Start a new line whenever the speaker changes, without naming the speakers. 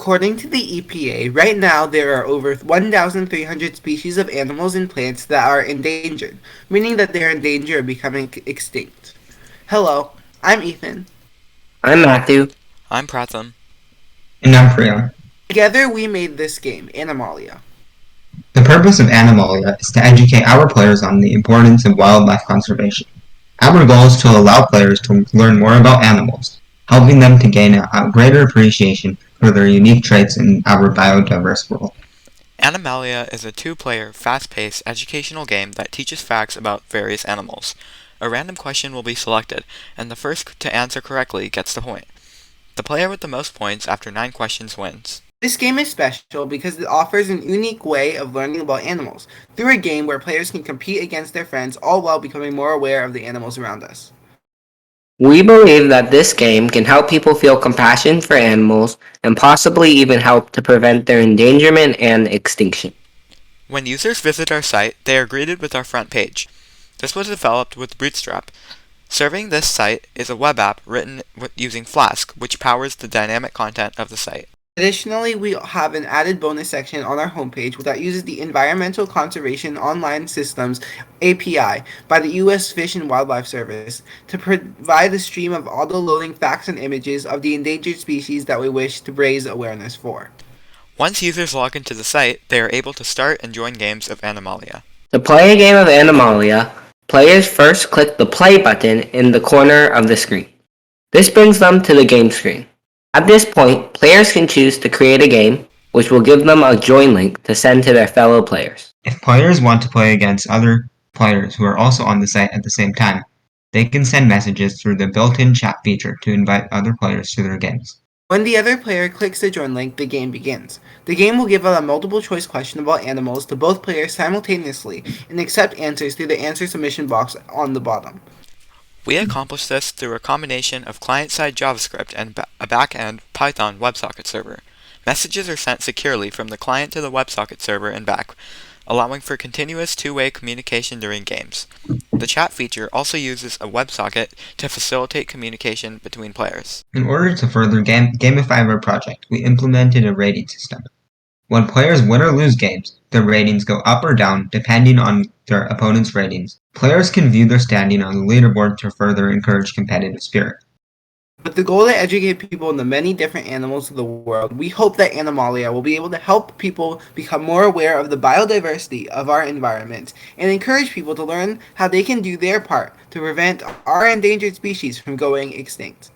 According to the EPA, right now there are over 1,300 species of animals and plants that are endangered, meaning that they are in danger of becoming extinct. Hello, I'm Ethan.
I'm Matthew.
I'm Pratham.
And I'm Priya.
Together we made this game, Animalia.
The purpose of Animalia is to educate our players on the importance of wildlife conservation. Our goal is to allow players to learn more about animals, helping them to gain a greater appreciation for their unique traits in our biodiverse world.
Animalia is a two-player, fast-paced educational game that teaches facts about various animals. A random question will be selected, and the first to answer correctly gets the point. The player with the most points after 9 questions wins.
This game is special because it offers an unique way of learning about animals, through a game where players can compete against their friends all while becoming more aware of the animals around us.
We believe that this game can help people feel compassion for animals and possibly even help to prevent their endangerment and extinction.
When users visit our site, they are greeted with our front page. This was developed with Bootstrap. Serving this site is a web app written using Flask, which powers the dynamic content of the site.
Additionally, we have an added bonus section on our homepage that uses the Environmental Conservation Online Systems API by the U.S. Fish and Wildlife Service to provide a stream of auto-loading facts and images of the endangered species that we wish to raise awareness for.
Once users log into the site, they are able to start and join games of Animalia.
To play a game of Animalia, players first click the play button in the corner of the screen. This brings them to the game screen. At this point, players can choose to create a game, which will give them a join link to send to their fellow players.
If players want to play against other players who are also on the site at the same time, they can send messages through the built-in chat feature to invite other players to their games.
When the other player clicks the join link, the game begins. The game will give out a multiple choice question about animals to both players simultaneously and accept answers through the answer submission box on the bottom.
We accomplish this through a combination of client-side JavaScript and a back-end Python WebSocket server. Messages are sent securely from the client to the WebSocket server and back, allowing for continuous two-way communication during games. The chat feature also uses a WebSocket to facilitate communication between players.
In order to further gamify our project, we implemented a rating system. When players win or lose games, their ratings go up or down depending on their opponent's ratings. Players can view their standing on the leaderboard to further encourage competitive spirit.
With the goal to educate people on the many different animals of the world, we hope that Animalia will be able to help people become more aware of the biodiversity of our environment and encourage people to learn how they can do their part to prevent our endangered species from going extinct.